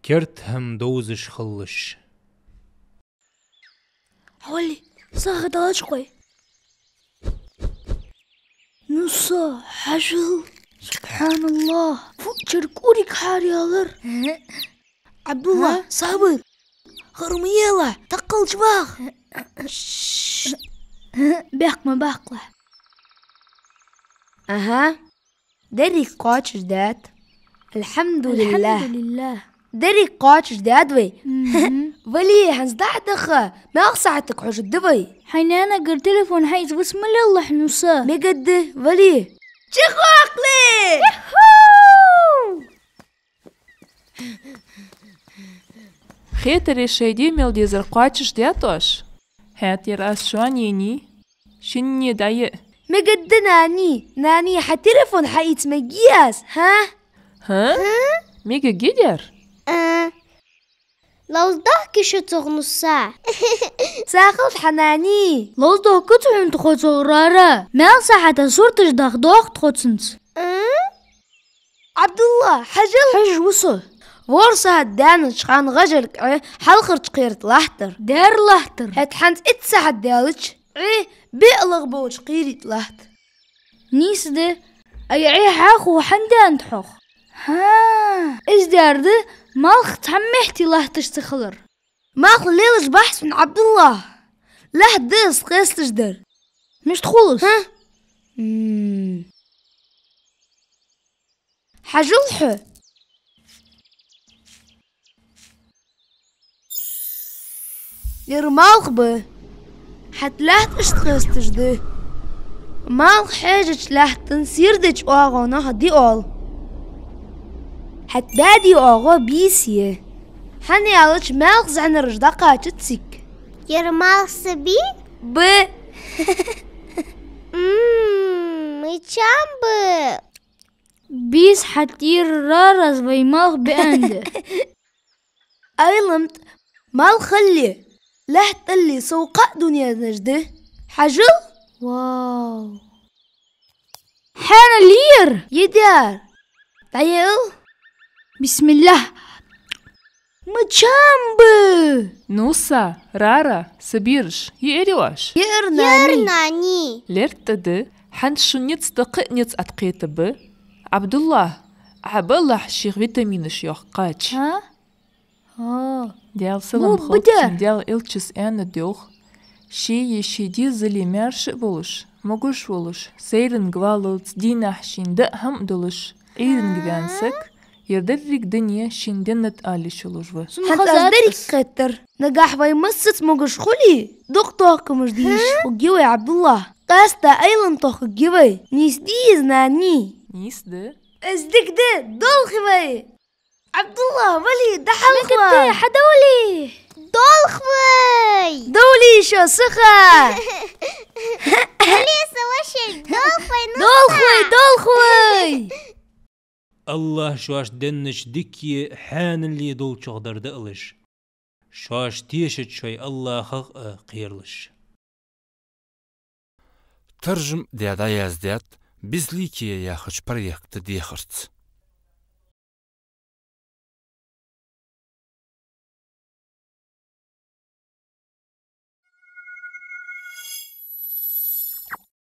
كرت هم دوزش خلش حولي صاخد أشقي نصا حجل سبحان الله فكر كوريك حاري هذر عبد الله صابر خرميلا تقل شباخ بيقما باقله أها دري قاتش دات الحمد لله دري قاتش دات وي ولي هنزدعتخ ما أخسعتك حوش الدبي حين أنا قلت تليفون حيث بسم الله حنوسا مقد ولي شيخو عقلي خيتر الشيدي ميل ديزر قاتش داتوش هاتي راس شوانيني شني دايق مقد ناني حتليفون حيث مجياس ها ميجا جيدر لو ضحك شتغ نص ساعة ساخف حناني لوز دو كتعين تخوتو رارا ما صحة صورتش داخ دوخ تخوتسنس عبد الله حج وصل ورصة هدان شخان غجلك حلقر تقيرت لاحتر دار لاحتر هتحنت اتسا هدالك بيقلغ بوش قيرت لاحتر نيس ده أي حاخو حندان تحوخ ها إيش دار ده مالخ تحمحتي له تشتخلر مالخ ليلش بحث من عبد الله له ديس قيس تجدر مش تخلص حجلحه ير مالخ به حت له تشتخيس تجده مالخ حاجة له تنسير ديش واغونا هدي اول حت بادي اوغو بيسيه حني عليك مالخ زعن رجدقا تتسك يرمال سبي ب ميشامب بيس حتير رارز بي مالخ بأنده ايلمت مالخ خلي له تلي سوقاء دنيا نجده حجل واو حان لير يدار طيل بسم الله متشامب نوسا رارا سبيرش يقريواش يرناني ليرتد حن شنيت دقيقنيت أتقيت ب عبد الله عبالله شيخ فيتامينش يوخ قاتش ها ديال سلام خلطش ديال إلتشس أنا دوخ شي دي زلي مارش بولش مغوش بولش سيرن غوالوت دينا حشين دقهم دولش إيرن غانسك يردرك دنيا شندنت آلي شلوجوه حتى أصدرك قتر نجاح بي مست مغش خلي دكتوك مش ديش وجيوي عبد الله قاستا أيلن طوخ جيوي نيس ديز ناني نيس ده ازدك ده دول خوي عبد الله ولي دحل خوي حدولي دول خوي دولي شو سخا ولي سواشي دول خوي الله شواش دنش دكي حان اللي دول شغدر دقلش شواش تيشت شوي الله خلق قيرلش ترجم ديادا يازديات بزليكي يا خش بريق تديخرت